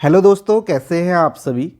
Hello दोस्तों, कैसे हैं आप सभी।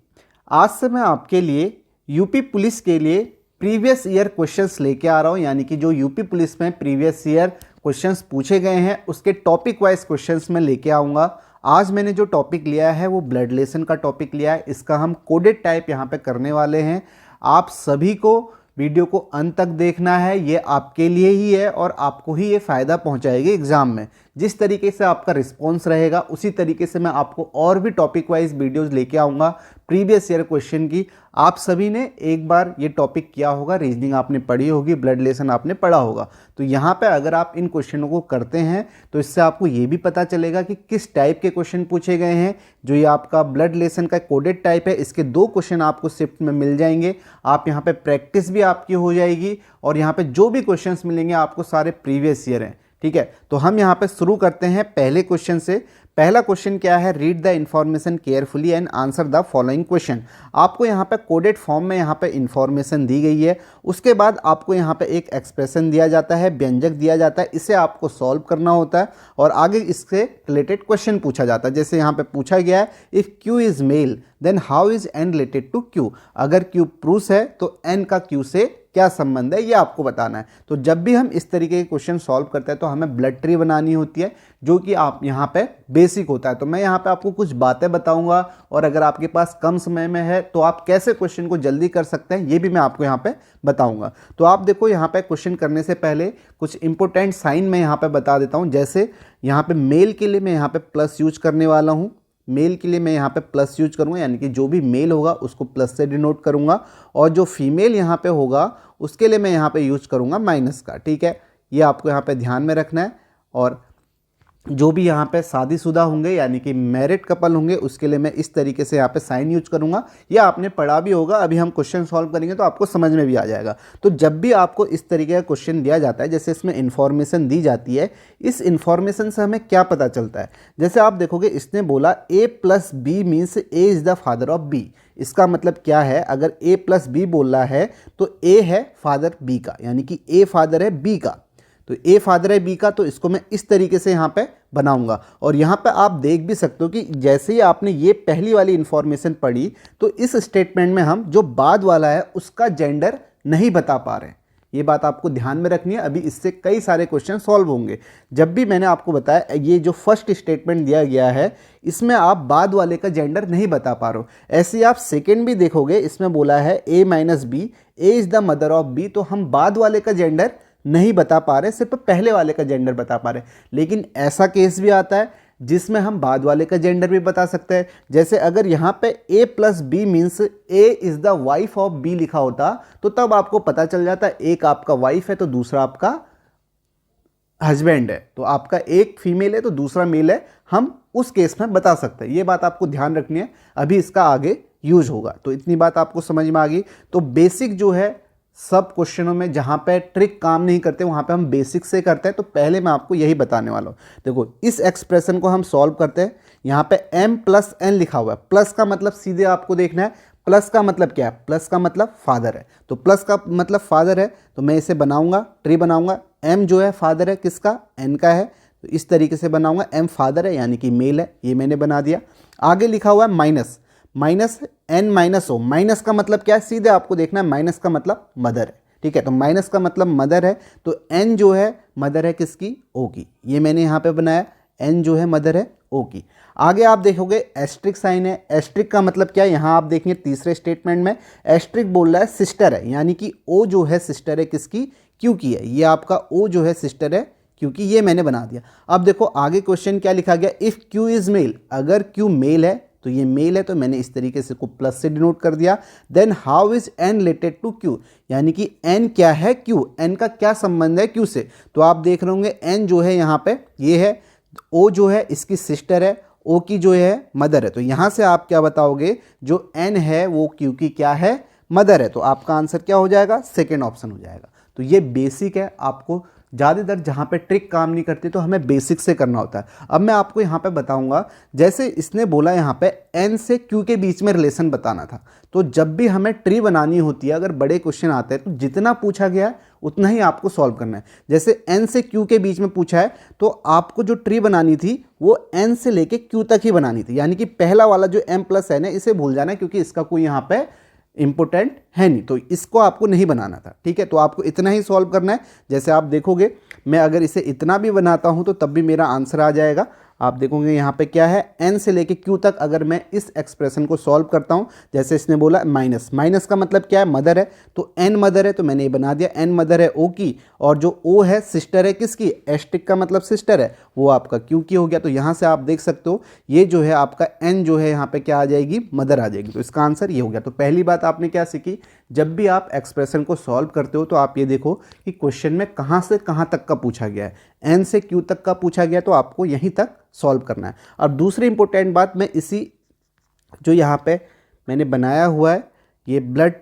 आज से मैं आपके लिए यूपी पुलिस के लिए प्रीवियस ईयर क्वेश्चंस लेके आ रहा हूं, यानी कि जो यूपी पुलिस में प्रीवियस ईयर क्वेश्चंस पूछे गए हैं उसके टॉपिक वाइज क्वेश्चंस मैं लेके आऊँगा। आज मैंने जो टॉपिक लिया है वो ब्लड रिलेशन का टॉपिक लिया है। इसका हम कोडेड टाइप यहाँ पे करने वाले हैं। आप सभी को वीडियो को अंत तक देखना है, ये आपके लिए ही है और आपको ही ये फ़ायदा पहुंचाएगी एग्ज़ाम में। जिस तरीके से आपका रिस्पॉन्स रहेगा उसी तरीके से मैं आपको और भी टॉपिक वाइज वीडियोस लेके आऊँगा प्रीवियस ईयर क्वेश्चन की। आप सभी ने एक बार ये टॉपिक किया होगा, रीजनिंग आपने पढ़ी होगी, ब्लड रिलेशन आपने पढ़ा होगा। तो यहाँ पे अगर आप इन क्वेश्चनों को करते हैं तो इससे आपको ये भी पता चलेगा कि किस टाइप के क्वेश्चन पूछे गए हैं। जो ये आपका ब्लड रिलेशन का कोडेड टाइप है, इसके 2 क्वेश्चन आपको शिफ्ट में मिल जाएंगे। आप यहाँ पे प्रैक्टिस भी आपकी हो जाएगी और यहाँ पे जो भी क्वेश्चंस मिलेंगे आपको सारे प्रीवियस ईयर हैं। ठीक है, तो हम यहाँ पे शुरू करते हैं पहले क्वेश्चन से। पहला क्वेश्चन क्या है, read the information carefully and answer the following question. आपको यहाँ पे कोडेड फॉर्म में यहाँ पे इंफॉर्मेशन दी गई है, उसके बाद आपको यहाँ पे एक एक्सप्रेशन दिया जाता है, व्यंजक दिया जाता है, इसे आपको सॉल्व करना होता है और आगे इससे रिलेटेड क्वेश्चन पूछा जाता है। जैसे यहाँ पे पूछा गया है, if Q is male then how is N related to Q. अगर क्यू पुरुष है तो एन का क्यू से क्या संबंध है, ये आपको बताना है। तो जब भी हम इस तरीके के क्वेश्चन सॉल्व करते हैं तो हमें ब्लड ट्री बनानी होती है, जो कि आप यहाँ पे बेसिक होता है। तो मैं यहाँ पे आपको कुछ बातें बताऊंगा और अगर आपके पास कम समय में है तो आप कैसे क्वेश्चन को जल्दी कर सकते हैं ये भी मैं आपको यहाँ पे बताऊंगा। तो आप देखो, यहाँ पे क्वेश्चन करने से पहले कुछ इंपॉर्टेंट साइन मैं यहाँ पे बता देता हूँ। जैसे यहाँ पे मेल के लिए मैं यहाँ पे प्लस यूज करने वाला हूँ। मेल के लिए मैं यहाँ पे प्लस यूज करूँगा, यानी कि जो भी मेल होगा उसको प्लस से डिनोट करूँगा और जो फीमेल यहाँ पे होगा उसके लिए मैं यहाँ पे यूज करूँगा माइनस का। ठीक है, ये आपको यहाँ पे ध्यान में रखना है। और जो भी यहाँ पे शादीशुदा होंगे यानी कि मैरिड कपल होंगे उसके लिए मैं इस तरीके से यहाँ पे साइन यूज करूँगा। ये आपने पढ़ा भी होगा, अभी हम क्वेश्चन सॉल्व करेंगे तो आपको समझ में भी आ जाएगा। तो जब भी आपको इस तरीके का क्वेश्चन दिया जाता है, जैसे इसमें इन्फॉर्मेशन दी जाती है, इस इन्फॉर्मेशन से हमें क्या पता चलता है। जैसे आप देखोगे, इसने बोला A plus B means A is the father of B. इसका मतलब क्या है, अगर ए प्लस बी बोल रहा है तो ए है फादर बी का, यानी कि ए फादर है बी का। तो ए फादर है बी का, तो इसको मैं इस तरीके से यहाँ पे बनाऊंगा। और यहाँ पे आप देख भी सकते हो कि जैसे ही आपने ये पहली वाली इंफॉर्मेशन पढ़ी तो इस स्टेटमेंट में हम जो बाद वाला है उसका जेंडर नहीं बता पा रहे हैं। ये बात आपको ध्यान में रखनी है, अभी इससे कई सारे क्वेश्चन सॉल्व होंगे। जब भी मैंने आपको बताया ये जो फर्स्ट स्टेटमेंट दिया गया है इसमें आप बाद वाले का जेंडर नहीं बता पा रहे हो। ऐसे ही आप सेकेंड भी देखोगे, इसमें बोला है A minus B, A is the mother of B, तो हम बाद वाले का जेंडर नहीं बता पा रहे, सिर्फ पहले वाले का जेंडर बता पा रहे। लेकिन ऐसा केस भी आता है जिसमें हम बाद वाले का जेंडर भी बता सकते हैं। जैसे अगर यहाँ पे a plus B means A is the wife of B लिखा होता तो तब आपको पता चल जाता है एक आपका वाइफ है तो दूसरा आपका हस्बैंड है, तो आपका एक फीमेल है तो दूसरा मेल है, हम उस केस में बता सकते हैं। ये बात आपको ध्यान रखनी है, अभी इसका आगे यूज होगा। तो इतनी बात आपको समझ में आ गई। तो बेसिक जो है सब क्वेश्चनों में जहाँ पे ट्रिक काम नहीं करते वहाँ पे हम बेसिक से करते हैं। तो पहले मैं आपको यही बताने वाला हूँ। देखो, इस एक्सप्रेशन को हम सॉल्व करते हैं। यहाँ पे m प्लस n लिखा हुआ है, प्लस का मतलब सीधे आपको देखना है प्लस का मतलब क्या है, प्लस का मतलब फादर है। तो प्लस का मतलब फादर है तो मैं इसे बनाऊंगा, ट्री बनाऊंगा। m जो है फादर है किसका, n का है, तो इस तरीके से बनाऊंगा। m फादर है यानी कि मेल है, ये मैंने बना दिया। आगे लिखा हुआ है minus, minus N minus O. Minus का मतलब क्या है, सीधे आपको देखना है, माइनस का मतलब मदर है। ठीक है, तो माइनस का मतलब मदर है, तो एन जो है मदर है किसकी, ओ की। ये मैंने यहाँ पे बनाया, एन जो है मदर है ओ की। आगे आप देखोगे एस्ट्रिक साइन है। एस्ट्रिक का मतलब क्या है, यहाँ आप देखेंगे तीसरे स्टेटमेंट में एस्ट्रिक बोल रहा है सिस्टर है, यानी कि ओ जो है सिस्टर है किसकी, क्यू की है। ये आपका ओ जो है सिस्टर है क्योंकि ये मैंने बना दिया। अब देखो आगे क्वेश्चन क्या लिखा गया, इफ़ क्यू इज़ मेल, अगर क्यू मेल है तो ये मेल है तो मैंने इस तरीके से को प्लस से डिनोट कर दिया। Then how is N related to Q, यानी कि एन क्या है क्यू, एन का क्या संबंध है क्यू से। तो आप देख रहे होंगे एन जो है यहाँ पे ये है, ओ जो है इसकी सिस्टर है, ओ की जो है मदर है। तो यहाँ से आप क्या बताओगे, जो एन है वो क्यू की क्या है, मदर है। तो आपका आंसर क्या हो जाएगा, सेकेंड ऑप्शन हो जाएगा। तो ये बेसिक है, आपको ज़्यादातर जहाँ पे ट्रिक काम नहीं करती तो हमें बेसिक से करना होता है। अब मैं आपको यहाँ पे बताऊँगा, जैसे इसने बोला यहाँ पे n से q के बीच में रिलेशन बताना था, तो जब भी हमें ट्री बनानी होती है, अगर बड़े क्वेश्चन आते हैं तो जितना पूछा गया है उतना ही आपको सॉल्व करना है। जैसे n से q के बीच में पूछा है तो आपको जो ट्री बनानी थी वो n से लेके q तक ही बनानी थी, यानी कि पहला वाला जो m प्लस n है इसे भूल जाना है, क्योंकि इसका कोई यहाँ पे इंपोर्टेंट है नहीं, तो इसको आपको नहीं बनाना था। ठीक है, तो आपको इतना ही सॉल्व करना है। जैसे आप देखोगे मैं अगर इसे इतना भी बनाता हूं तो तब भी मेरा आंसर आ जाएगा। आप देखोगे यहाँ पे क्या है, n से लेके q तक अगर मैं इस एक्सप्रेशन को सॉल्व करता हूँ, जैसे इसने बोला माइनस, माइनस का मतलब क्या है, मदर है, तो n मदर है तो मैंने ये बना दिया, n मदर है o की, और जो o है सिस्टर है किसकी, एस्टिक का मतलब सिस्टर है, वो आपका q की हो गया। तो यहाँ से आप देख सकते हो ये जो है आपका n जो है यहाँ पे क्या आ जाएगी, मदर आ जाएगी, तो इसका आंसर ये हो गया। तो पहली बात आपने क्या सीखी, जब भी आप एक्सप्रेशन को सॉल्व करते हो तो आप ये देखो कि क्वेश्चन में कहाँ से कहाँ तक का पूछा गया है, n से q तक का पूछा गया तो आपको यहीं तक सॉल्व करना है। अब दूसरी इंपॉर्टेंट बात, मैं इसी जो यहाँ पे मैंने बनाया हुआ है ये ब्लड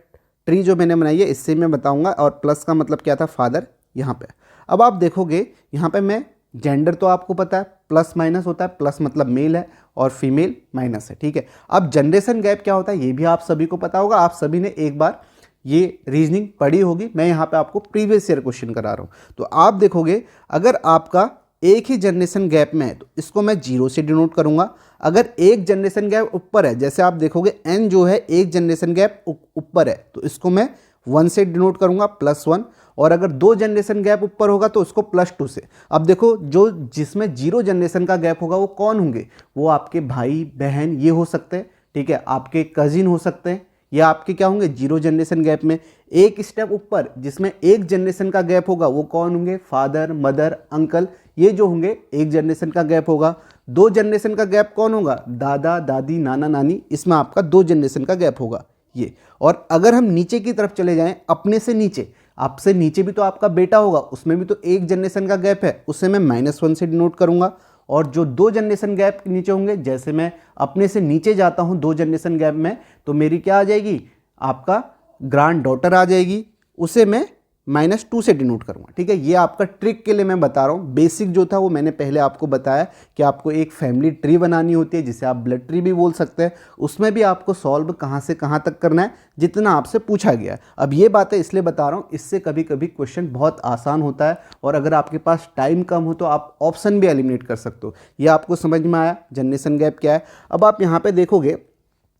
ट्री जो मैंने बनाई है इससे मैं बताऊंगा, और प्लस का मतलब क्या था, फादर यहाँ पे। अब आप देखोगे यहाँ पे मैं जेंडर तो आपको पता है प्लस माइनस होता है, प्लस मतलब मेल है और फीमेल माइनस है। ठीक है, अब जनरेशन गैप क्या होता है ये भी आप सभी को पता होगा, आप सभी ने एक बार ये रीजनिंग पढ़ी होगी। मैं यहाँ पे आपको प्रीवियस ईयर क्वेश्चन करा रहा हूँ। तो आप देखोगे अगर आपका एक ही जनरेशन गैप में है तो इसको मैं 0 से डिनोट करूंगा। अगर एक जनरेशन गैप ऊपर है, जैसे आप देखोगे n जो है एक जनरेशन गैप ऊपर है तो इसको मैं 1 से डिनोट करूंगा, +1। और अगर 2 जनरेशन गैप ऊपर होगा तो उसको +2 से। अब देखो जो जिसमें 0 जनरेशन का गैप होगा वो कौन होंगे, वो आपके भाई बहन ये हो सकते हैं। ठीक है, आपके कजिन हो सकते हैं, या आपके क्या होंगे 0 जनरेशन गैप में। एक स्टेप ऊपर जिसमें 1 जनरेशन का गैप होगा वो कौन होंगे, फादर मदर अंकल, ये जो होंगे 1 जनरेशन का गैप होगा। 2 जनरेशन का गैप कौन होगा, दादा दादी नाना नानी, इसमें आपका 2 जनरेशन का गैप होगा ये। और अगर हम नीचे की तरफ चले जाएं, अपने से नीचे, आपसे नीचे भी तो आपका बेटा होगा, उसमें भी तो 1 जनरेशन का गैप है, उसे मैं -1 से डिनोट करूंगा। और जो 2 जनरेशन गैप के नीचे होंगे, जैसे मैं अपने से नीचे जाता हूं 2 जनरेशन गैप में, तो मेरी क्या आ जाएगी, आपका ग्रैंड डॉटर आ जाएगी, उसे मैं -2 से डिनोट करूंगा। ठीक है, ये आपका ट्रिक के लिए मैं बता रहा हूँ। बेसिक जो था वो मैंने पहले आपको बताया कि आपको एक फैमिली ट्री बनानी होती है, जिसे आप ब्लड ट्री भी बोल सकते हैं। उसमें भी आपको सॉल्व कहाँ से कहाँ तक करना है, जितना आपसे पूछा गया है। अब ये बातें इसलिए बता रहा हूँ, इससे कभी कभी क्वेश्चन बहुत आसान होता है, और अगर आपके पास टाइम कम हो तो आप ऑप्शन भी एलिमिनेट कर सकते हो। ये आपको समझ में आया जनरेशन गैप क्या है। अब आप यहाँ पे देखोगे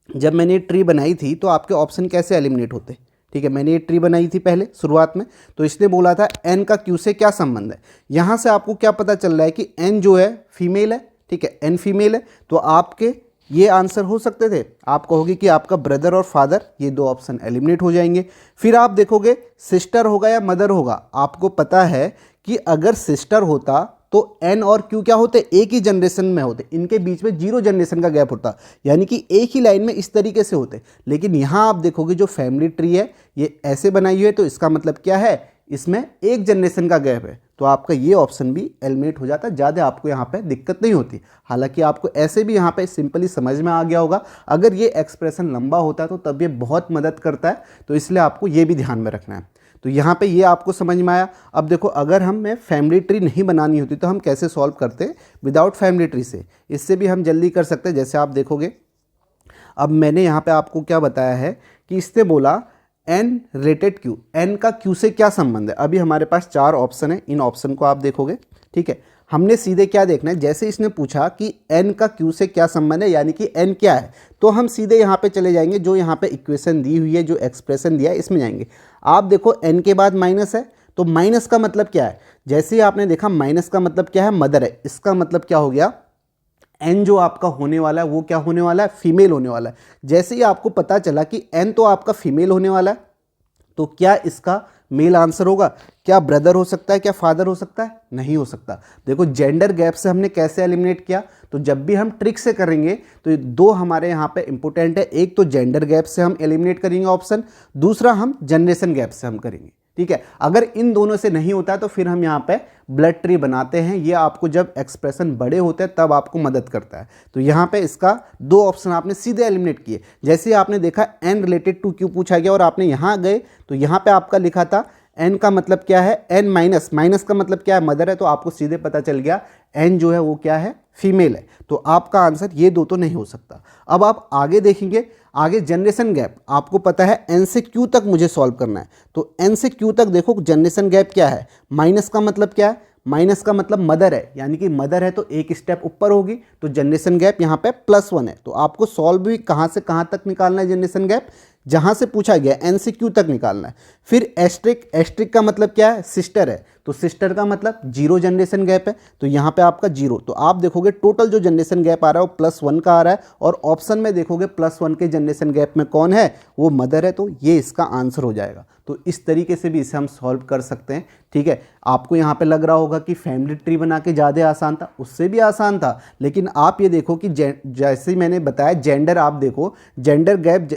जब मैंने ये ट्री बनाई थी तो आपके ऑप्शन कैसे एलिमिनेट होते। ठीक है, मैंने ये ट्री बनाई थी पहले शुरुआत में, तो इसने बोला था n का q से क्या संबंध है। यहाँ से आपको क्या पता चल रहा है कि n जो है फीमेल है। ठीक है, n फीमेल है, तो आपके ये आंसर हो सकते थे। आप कहोगे कि आपका ब्रदर और फादर, ये 2 ऑप्शन एलिमिनेट हो जाएंगे। फिर आप देखोगे सिस्टर होगा या मदर होगा। आपको पता है कि अगर सिस्टर होता तो n और q क्या होते, एक ही जनरेशन में होते, इनके बीच में 0 जनरेशन का गैप होता, यानी कि एक ही लाइन में इस तरीके से होते। लेकिन यहाँ आप देखोगे जो फैमिली ट्री है ये ऐसे बनाई हुई है, तो इसका मतलब क्या है, इसमें 1 जनरेशन का गैप है, तो आपका ये ऑप्शन भी एलिमिनेट हो जाता है। ज़्यादा आपको यहाँ पे दिक्कत नहीं होती। हालांकि आपको ऐसे भी यहाँ पे सिंपली समझ में आ गया होगा। अगर ये एक्सप्रेशन लंबा होता है तो तब ये बहुत मदद करता है, तो इसलिए आपको ये भी ध्यान में रखना है। तो यहाँ पे ये आपको समझ में आया। अब देखो अगर हमें फैमिली ट्री नहीं बनानी होती तो हम कैसे सॉल्व करते हैं विदाउट फैमिली ट्री से, इससे भी हम जल्दी कर सकते हैं। जैसे आप देखोगे अब मैंने यहाँ पे आपको क्या बताया है कि इसने बोला n रेटेड q, n का q से क्या संबंध है। अभी हमारे पास 4 ऑप्शन है, इन ऑप्शन को आप देखोगे। ठीक है, हमने सीधे क्या देखना है, जैसे इसने पूछा कि n का q से क्या संबंध है, यानी कि n क्या है, तो हम सीधे यहाँ पे चले जाएंगे, जो यहाँ पे इक्वेशन दी हुई है, जो एक्सप्रेशन दिया है इसमें जाएंगे। आप देखो n के बाद माइनस है, तो माइनस का मतलब क्या है, जैसे ही आपने देखा माइनस का मतलब क्या है, मदर है। इसका मतलब क्या हो गया, n जो आपका होने वाला है वो क्या होने वाला है, फीमेल होने वाला है। जैसे ही आपको पता चला कि n तो आपका फीमेल होने वाला है, तो क्या इसका मेल आंसर होगा, क्या ब्रदर हो सकता है, क्या फादर हो सकता है, नहीं हो सकता। देखो जेंडर गैप से हमने कैसे एलिमिनेट किया, तो जब भी हम ट्रिक से करेंगे तो 2 हमारे यहाँ पे इंपॉर्टेंट है। एक तो जेंडर गैप से हम एलिमिनेट करेंगे ऑप्शन, दूसरा हम जनरेशन गैप से हम करेंगे। ठीक है, अगर इन दोनों से नहीं होता है तो फिर हम यहाँ पे ब्लड ट्री बनाते हैं। ये आपको जब एक्सप्रेशन बड़े होते हैं तब आपको मदद करता है। तो यहाँ पे इसका 2 ऑप्शन आपने सीधे एलिमिनेट किए। जैसे आपने देखा n रिलेटेड टू q पूछा गया और आपने यहाँ गए तो यहाँ पे आपका लिखा था एन का मतलब क्या है, एन माइनस, माइनस का मतलब क्या है, मदर है, तो आपको सीधे पता चल गया एन जो है वो क्या है, फीमेल है। तो आपका आंसर ये दो तो नहीं हो सकता। अब आप आगे देखेंगे, आगे जनरेशन गैप, आपको पता है एन से क्यू तक मुझे सॉल्व करना है। तो एन से क्यू तक देखो जनरेशन गैप क्या है, माइनस का मतलब क्या है, माइनस का मतलब मदर है, यानी कि मदर है तो एक स्टेप ऊपर होगी, तो जनरेशन गैप यहाँ पे +1 है। तो आपको सॉल्व भी कहाँ से कहाँ तक निकालना है जनरेशन गैप, जहाँ से पूछा गया एन से क्यू तक निकालना है। फिर एस्ट्रिक, एस्ट्रिक का मतलब क्या है, सिस्टर है, तो सिस्टर का मतलब 0 जनरेशन गैप है, तो यहाँ पे आपका 0। तो आप देखोगे टोटल जो जनरेशन गैप आ रहा है वो +1 का आ रहा है, और ऑप्शन में देखोगे +1 के जनरेशन गैप में कौन है, वो मदर है, तो ये इसका आंसर हो जाएगा। तो इस तरीके से भी इसे हम सॉल्व कर सकते हैं। ठीक है, आपको यहाँ पे लग रहा होगा कि फैमिली ट्री बना के ज़्यादा आसान था, उससे भी आसान था, लेकिन आप ये देखो कि जैसे ही मैंने बताया जेंडर, आप देखो जेंडर गैप,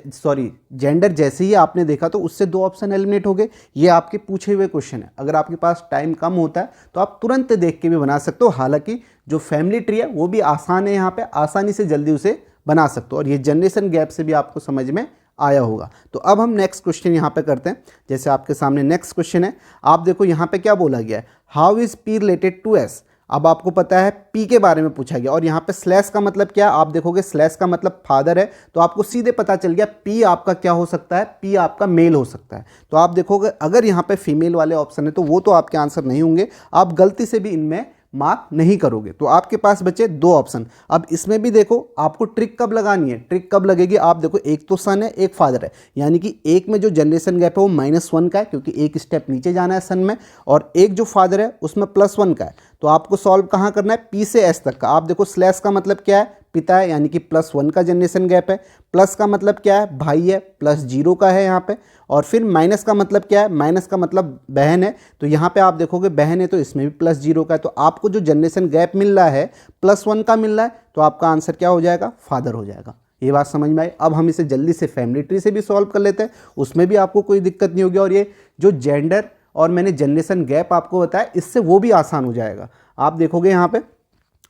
जेंडर जैसे ही आपने देखा तो उससे 2 ऑप्शन एलिमिनेट हो गए। ये आपके पूछे हुए क्वेश्चन है, अगर आपके पास टाइम कम होता है तो आप तुरंत देख के भी बना सकते हो। हालांकि जो फैमिली ट्री है वो भी आसान है, यहाँ पे आसानी से जल्दी उसे बना सकते हो, और ये जनरेशन गैप से भी आपको समझ में आया होगा। तो अब हम नेक्स्ट क्वेश्चन यहाँ पे करते हैं। जैसे आपके सामने नेक्स्ट क्वेश्चन है, आप देखो यहाँ पे क्या बोला गया है, how is P related to S. अब आपको पता है पी के बारे में पूछा गया, और यहाँ पे स्लैश का मतलब क्या है, आप देखोगे स्लैश का मतलब फादर है, तो आपको सीधे पता चल गया पी आपका क्या हो सकता है, पी आपका मेल हो सकता है। तो आप देखोगे अगर यहाँ पे फीमेल वाले ऑप्शन है तो वो तो आपके आंसर नहीं होंगे, आप गलती से भी इनमें मार्क नहीं करोगे। तो आपके पास बचे 2 ऑप्शन। अब इसमें भी देखो आपको ट्रिक कब लगानी है, ट्रिक कब लगेगी, आप देखो एक तो सन है एक फादर है, यानी कि एक में जो जनरेशन गैप है वो -1 का है, क्योंकि एक स्टेप नीचे जाना है सन में, और एक जो फादर है उसमें +1 का है। तो आपको सॉल्व कहाँ करना है, पी से एस तक का। आप देखो स्लैश का मतलब क्या है, पिता है, यानी कि +1 का जनरेशन गैप है, प्लस का मतलब क्या है, भाई है, +0 का है यहाँ पे, और फिर माइनस का मतलब क्या है, माइनस का मतलब बहन है, तो यहाँ पे आप देखोगे बहन है तो इसमें भी +0 का है। तो आपको जो जनरेशन गैप मिल रहा है +1 का मिल रहा है, तो आपका आंसर क्या हो जाएगा, फादर हो जाएगा। ये बात समझ में आई। अब हम इसे जल्दी से फैमिली ट्री से भी सॉल्व कर लेते हैं, उसमें भी आपको कोई दिक्कत नहीं होगी, और ये जो जेंडर और मैंने जनरेशन गैप आपको बताया इससे वो भी आसान हो जाएगा। आप देखोगे यहाँ पे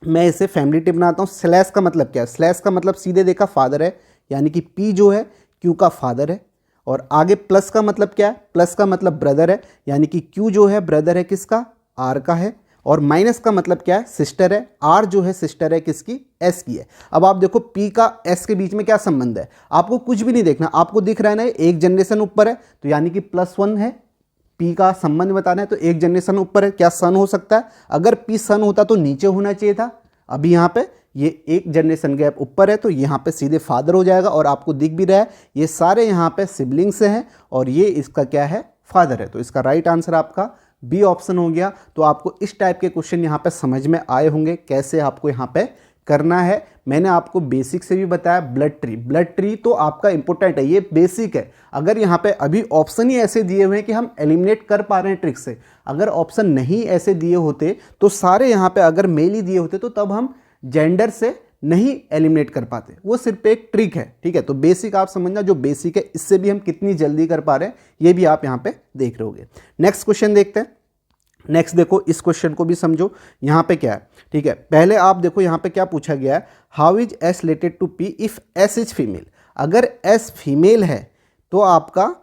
मैं इसे फैमिली ट्री बनाता हूँ। स्लैश का मतलब क्या है, स्लैश का मतलब सीधे देखा फादर है, यानी कि पी जो है क्यू का फादर है, और आगे प्लस का मतलब क्या है, प्लस का मतलब ब्रदर है, यानी कि क्यू जो है ब्रदर है किसका, आर का है, और माइनस का मतलब क्या है, सिस्टर है, आर जो है सिस्टर है किसकी, एस की है। अब आप देखो पी का एस के बीच में क्या संबंध है, आपको कुछ भी नहीं देखना, आपको दिख रहा है ना एक जनरेशन ऊपर है, तो यानी कि +1 है, पी का संबंध बताना है तो एक जनरेशन ऊपर है, क्या सन हो सकता है, अगर पी सन होता तो नीचे होना चाहिए था, अभी यहाँ पे ये एक जनरेशन गैप ऊपर है, तो यहाँ पे सीधे फादर हो जाएगा, और आपको दिख भी रहा है ये सारे यहाँ पे सिबलिंग्स हैं, और ये इसका क्या है, फादर है। तो इसका राइट आंसर आपका बी ऑप्शन हो गया। तो आपको इस टाइप के क्वेश्चन यहाँ पे समझ में आए होंगे कैसे आपको यहाँ पे करना है। मैंने आपको बेसिक से भी बताया, ब्लड ट्री, ब्लड ट्री तो आपका इंपॉर्टेंट है, ये बेसिक है। अगर यहाँ पे अभी ऑप्शन ही ऐसे दिए हुए हैं कि हम एलिमिनेट कर पा रहे हैं ट्रिक से, अगर ऑप्शन नहीं ऐसे दिए होते तो सारे यहाँ पे अगर मेल ही दिए होते तो तब हम जेंडर से नहीं एलिमिनेट कर पाते, वो सिर्फ एक ट्रिक है। ठीक है, तो बेसिक आप समझना, जो बेसिक है इससे भी हम कितनी जल्दी कर पा रहे हैं ये भी आप यहाँ पे देख रहे होगे। नेक्स्ट क्वेश्चन देखते हैं। नेक्स्ट देखो, इस क्वेश्चन को भी समझो, यहाँ पे क्या है। ठीक है, पहले आप देखो यहाँ पे क्या पूछा गया है, how is S related to P if S is female. अगर एस फीमेल है तो आपका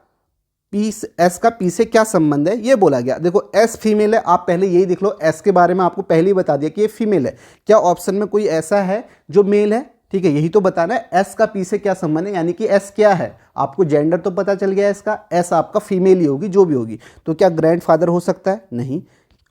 पी, एस का पी से क्या संबंध है ये बोला गया। देखो एस फीमेल है, आप पहले यही देख लो, एस के बारे में आपको पहले ही बता दिया कि ये फीमेल है, क्या ऑप्शन में कोई ऐसा है जो मेल है। ठीक है, यही तो बताना है, एस का पी से क्या संबंध है, यानी कि एस क्या है, आपको जेंडर तो पता चल गया एस का, एस आपका फीमेल ही होगी जो भी होगी, तो क्या ग्रैंडफादर हो सकता है, नहीं,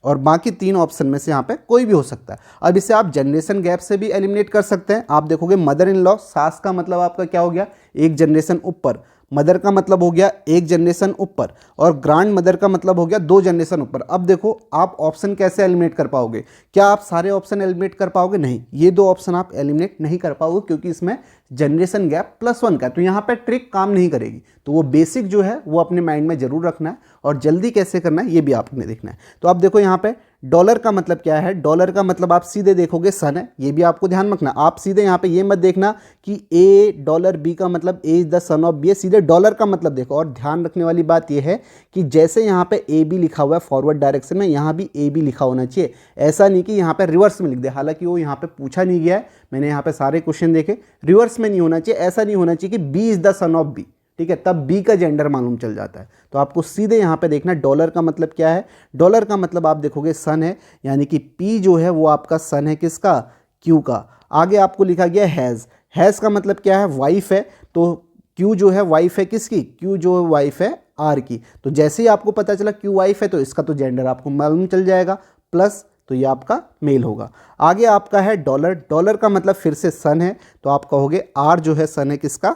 और बाकी 3 ऑप्शन में से यहाँ पे कोई भी हो सकता है। अब इसे आप जनरेशन गैप से भी एलिमिनेट कर सकते हैं। आप देखोगे मदर इन लॉ, सास का मतलब आपका क्या हो गया, एक जनरेशन ऊपर, मदर का मतलब हो गया एक जनरेशन ऊपर, और ग्रैंड मदर का मतलब हो गया 2 जनरेशन ऊपर। अब देखो आप ऑप्शन कैसे एलिमिनेट कर पाओगे, क्या आप सारे ऑप्शन एलिमिनेट कर पाओगे, नहीं, ये 2 ऑप्शन आप एलिमिनेट नहीं कर पाओगे क्योंकि इसमें जनरेशन गैप +1 का है, तो यहाँ पे ट्रिक काम नहीं करेगी। तो वो बेसिक जो है वो अपने माइंड में जरूर रखना है, और जल्दी कैसे करना है ये भी आपने देखना है। तो आप देखो यहाँ पे डॉलर का मतलब क्या है, डॉलर का मतलब आप सीधे देखोगे सन है, ये भी आपको ध्यान रखना। आप सीधे यहाँ पे ये मत देखना कि ए डॉलर बी का मतलब A is the son of B, सीधे डॉलर का मतलब देखो। और ध्यान रखने वाली बात ये है कि जैसे यहाँ पे ए बी लिखा हुआ है फॉरवर्ड डायरेक्शन में, यहाँ भी ए बी लिखा होना चाहिए, ऐसा नहीं कि यहाँ पे रिवर्स में लिख दे। हालांकि वो यहाँ पे पूछा नहीं गया है, मैंने यहाँ पे सारे क्वेश्चन देखे, रिवर्स में नहीं होना चाहिए, ऐसा नहीं होना चाहिए कि B is the son of B. ठीक है, तब बी का जेंडर मालूम चल जाता है। तो आपको सीधे यहाँ पे देखना डॉलर का मतलब क्या है। डॉलर का मतलब आप देखोगे सन है, यानी कि पी जो है वो आपका सन है किसका, क्यू का। आगे आपको लिखा गया हैज़, हैज़ का मतलब क्या है, वाइफ है, तो क्यू जो है वाइफ है किसकी, क्यू जो वाइफ है आर की। तो जैसे ही आपको पता चला क्यू वाइफ है तो इसका तो जेंडर आपको मालूम चल जाएगा, प्लस तो ये आपका मेल होगा। आगे आपका है डॉलर, डॉलर का मतलब फिर से सन है, तो आप कहोगे आर जो है सन है किसका,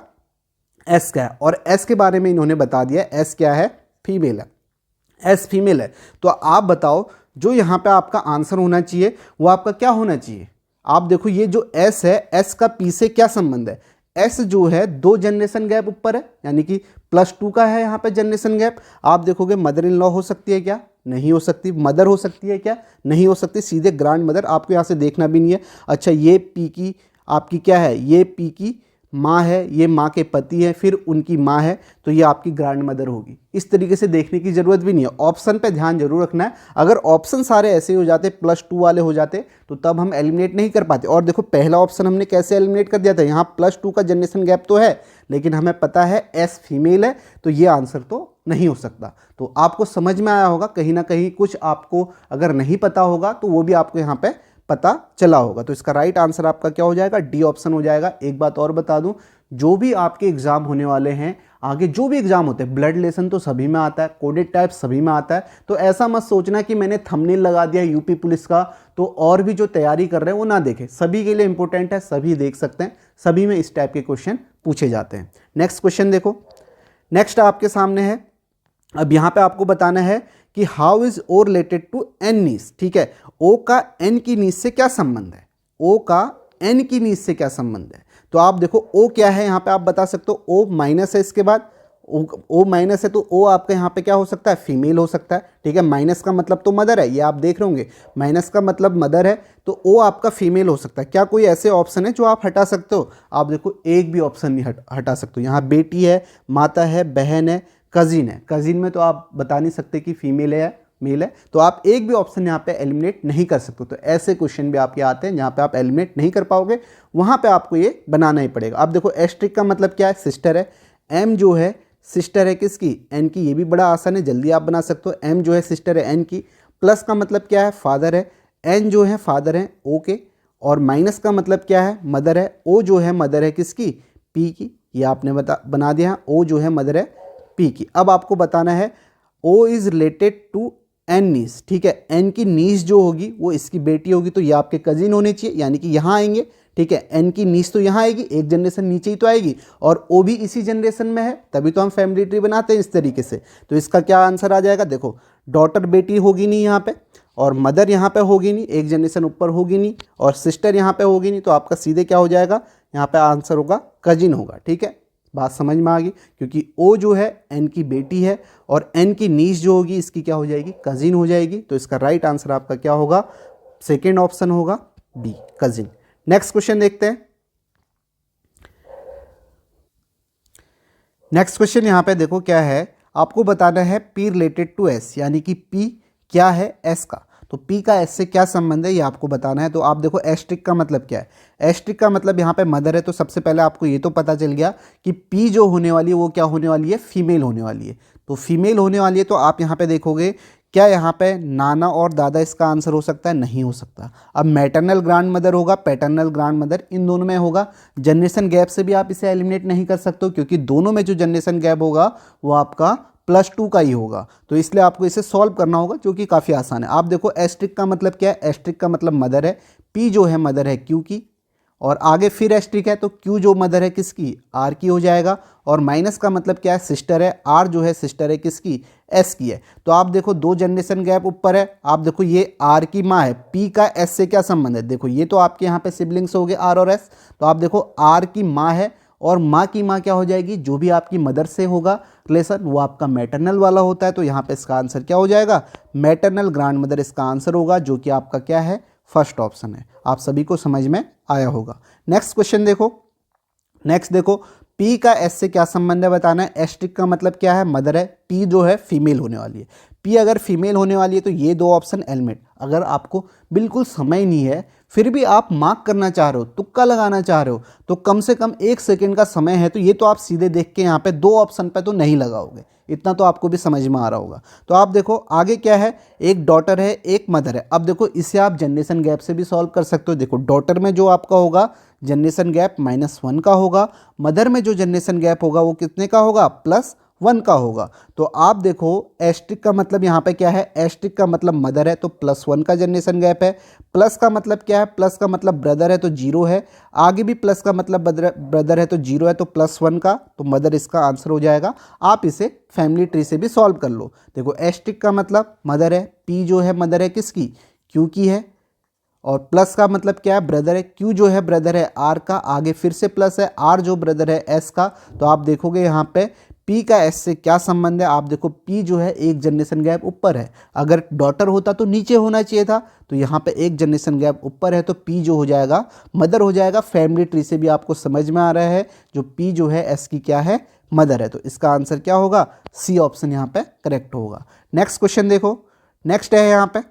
एस का है। और एस के बारे में इन्होंने बता दिया, एस क्या है, फीमेल है, एस फीमेल है। तो आप बताओ जो यहाँ पे आपका आंसर होना चाहिए वो आपका क्या होना चाहिए। आप देखो ये जो एस है, एस का पी से क्या संबंध है। एस जो है 2 जनरेशन गैप ऊपर है, यानी कि +2 का है यहाँ पे जनरेशन गैप। आप देखोगे मदर इन लॉ हो सकती है क्या, नहीं हो सकती। मदर हो सकती है क्या, नहीं हो सकती। सीधे ग्रैंड मदर, आपको यहाँ से देखना भी नहीं है। अच्छा ये पी की आपकी क्या है, ये पी की माँ है, ये माँ के पति है, फिर उनकी माँ है, तो ये आपकी ग्रैंड मदर होगी। इस तरीके से देखने की ज़रूरत भी नहीं है। ऑप्शन पे ध्यान जरूर रखना है। अगर ऑप्शन सारे ऐसे हो जाते, +2 वाले हो जाते, तो तब हम एलिमिनेट नहीं कर पाते। और देखो पहला ऑप्शन हमने कैसे एलिमिनेट कर दिया था, यहाँ +2 का जनरेशन गैप तो है, लेकिन हमें पता है एस फीमेल है, तो ये आंसर तो नहीं हो सकता। तो आपको समझ में आया होगा, कहीं ना कहीं कुछ आपको अगर नहीं पता होगा तो वो भी आपको यहाँ पे पता चला होगा। तो इसका राइट आंसर आपका क्या हो जाएगा, डी ऑप्शन हो जाएगा। एक बात और बता दूं, जो भी आपके एग्जाम होने वाले हैं, आगे जो भी एग्जाम होते हैं, ब्लड लेसन तो सभी में आता है, कोडेड टाइप सभी में आता है। तो ऐसा मत सोचना कि मैंने थंबनेल लगा दिया यूपी पुलिस का तो और भी जो तैयारी कर रहे हैं वो ना देखें। सभी के लिए इंपॉर्टेंट है, सभी देख सकते हैं, सभी में इस टाइप के क्वेश्चन पूछे जाते हैं। नेक्स्ट क्वेश्चन देखो, नेक्स्ट आपके सामने है। अब यहाँ पे आपको बताना है कि how is O related to N niece. ठीक है, ओ का एन की नीस से क्या संबंध है, ओ का एन की नीस से क्या संबंध है। तो आप देखो ओ क्या है, यहाँ पे आप बता सकते हो ओ माइनस है, इसके बाद ओ माइनस है, तो ओ आपका यहाँ पे क्या हो सकता है, फीमेल हो सकता है। ठीक है, माइनस का मतलब तो मदर है, ये आप देख रहे होंगे, माइनस का मतलब मदर है, तो ओ आपका फीमेल हो सकता है। क्या कोई ऐसे ऑप्शन है जो आप हटा सकते हो, आप देखो एक भी ऑप्शन नहीं हटा सकते हो। यहाँ बेटी है, माता है, बहन है, कजिन है। कजिन में तो आप बता नहीं सकते कि फीमेल है या मेल है, तो आप एक भी ऑप्शन यहाँ पे एलिमिनेट नहीं कर सकते। तो ऐसे क्वेश्चन भी आपके आते हैं जहाँ पे आप एलिमिनेट नहीं कर पाओगे, वहाँ पे आपको ये बनाना ही पड़ेगा। अब देखो एस्ट्रिक का मतलब क्या है, सिस्टर है। एम जो है सिस्टर है किसकी, एन की। ये भी बड़ा आसान है, जल्दी आप बना सकते हो। एम जो है सिस्टर है एन की। प्लस का मतलब क्या है, फादर है। एन जो है फादर है ओ के। और माइनस का मतलब क्या है, मदर है। ओ जो है मदर है किसकी, पी की। ये आपने बना दिया, ओ जो है मदर है पी की। अब आपको बताना है O is related to N niece. ठीक है, एन की नीस जो होगी वो इसकी बेटी होगी, तो ये आपके कजिन होने चाहिए, यानी कि यहाँ आएंगे। ठीक है, एन की नीस तो यहाँ आएगी, एक जनरेशन नीचे ही तो आएगी, और ओ भी इसी जनरेशन में है, तभी तो हम फैमिली ट्री बनाते हैं इस तरीके से। तो इसका क्या आंसर आ जाएगा, देखो डॉटर बेटी होगी नहीं यहाँ पे, और मदर यहाँ पे होगी नहीं, एक जनरेशन ऊपर होगी नहीं, और सिस्टर यहाँ पे होगी नहीं, तो आपका सीधे क्या हो जाएगा, यहाँ पे आंसर होगा कजिन होगा। ठीक है, बात समझ में आ गई, क्योंकि ओ जो है एन की बेटी है, और एन की नीस जो होगी इसकी क्या हो जाएगी, कजिन हो जाएगी। तो इसका राइट आंसर आपका क्या होगा, सेकेंड ऑप्शन होगा बी, कजिन। नेक्स्ट क्वेश्चन देखते हैं। नेक्स्ट क्वेश्चन यहाँ पे देखो क्या है, आपको बताना है पी रिलेटेड टू एस, यानी कि पी क्या है एस का। तो पी का एस से क्या संबंध है ये आपको बताना है। तो आप देखो एस्ट्रिक का मतलब क्या है, एस्ट्रिक का मतलब यहाँ पे मदर है, तो सबसे पहले आपको ये तो पता चल गया कि पी जो होने वाली है वो क्या होने वाली है, फीमेल होने वाली है। तो फीमेल होने वाली है, तो आप यहाँ पे देखोगे क्या यहाँ पे नाना और दादा इसका आंसर हो सकता है, नहीं हो सकता। अब मैटरनल ग्रैंड मदर होगा, पैटर्नल ग्रैंड मदर, इन दोनों में होगा। जनरेशन गैप से भी आप इसे एलिमिनेट नहीं कर सकते हो, क्योंकि दोनों में जो जनरेशन गैप होगा वो आपका +2 का ही होगा। तो इसलिए आपको इसे सॉल्व करना होगा, जो कि काफ़ी आसान है। आप देखो एस्ट्रिक का मतलब क्या है, एस्ट्रिक का मतलब मदर है, पी जो है मदर है क्यू की, और आगे फिर एस्ट्रिक है, तो क्यू जो मदर है किसकी, आर की हो जाएगा। और माइनस का मतलब क्या है, सिस्टर है, आर जो है सिस्टर है किसकी, एस की है। तो आप देखो 2 जनरेशन गैप ऊपर है, आप देखो ये आर की माँ है, पी का एस से क्या संबंध है, देखो ये तो आपके यहाँ पे सिबलिंग्स हो गए आर और एस। तो आप देखो आर की माँ है, और माँ की माँ क्या हो जाएगी, जो भी आपकी मदर से होगा रिलेशन वो आपका मैटरनल वाला होता है। तो यहाँ पे इसका आंसर क्या हो जाएगा, मैटरनल ग्रैंड मदर इसका आंसर होगा, जो कि आपका क्या है, फर्स्ट ऑप्शन है। आप सभी को समझ में आया होगा। नेक्स्ट क्वेश्चन देखो, नेक्स्ट देखो पी का एस से क्या संबंध है बताना है। एस्ट्रिक का मतलब क्या है, मदर है, पी जो है फीमेल होने वाली है। पी अगर फीमेल होने वाली है तो ये 2 ऑप्शन एलिमिनेट। अगर आपको बिल्कुल समय नहीं है, फिर भी आप मार्क करना चाह रहे हो, तुक्का लगाना चाह रहे हो, तो कम से कम 1 सेकेंड का समय है। तो ये तो आप सीधे देख के यहाँ पे 2 ऑप्शन पे तो नहीं लगाओगे, इतना तो आपको भी समझ में आ रहा होगा। तो आप देखो आगे क्या है, एक डॉटर है एक मदर है। अब देखो इसे आप जनरेशन गैप से भी सॉल्व कर सकते हो। देखो डॉटर में जो आपका होगा जनरेशन गैप -1 का होगा, मदर में जो जनरेशन गैप होगा वो कितने का होगा, +1 का होगा। तो आप देखो एस्ट्रिक का मतलब यहाँ पे क्या है, एस्ट्रिक का मतलब मदर है तो +1 का जनरेशन गैप है, प्लस का मतलब क्या है, प्लस का मतलब ब्रदर है तो 0 है, आगे भी प्लस का मतलब ब्रदर है तो 0 है, तो +1 का, तो मदर इसका आंसर हो जाएगा। आप इसे फैमिली ट्री से भी सॉल्व कर लो। देखो एस्ट्रिक का मतलब मदर है, पी जो है मदर है किसकी, क्यू की है, और प्लस का मतलब क्या है, ब्रदर है, क्यू जो है ब्रदर है आर का, आगे फिर से प्लस है, आर जो ब्रदर है एस का। तो आप देखोगे यहाँ पे पी का एस से क्या संबंध है, आप देखो पी जो है एक जनरेशन गैप ऊपर है, अगर डॉटर होता तो नीचे होना चाहिए था, तो यहाँ पे एक जनरेशन गैप ऊपर है, तो पी जो हो जाएगा मदर हो जाएगा। फैमिली ट्री से भी आपको समझ में आ रहा है जो पी जो है एस की क्या है, मदर है। तो इसका आंसर क्या होगा, सी ऑप्शन यहाँ पे करेक्ट होगा। नेक्स्ट क्वेश्चन देखो, नेक्स्ट है यहाँ पे,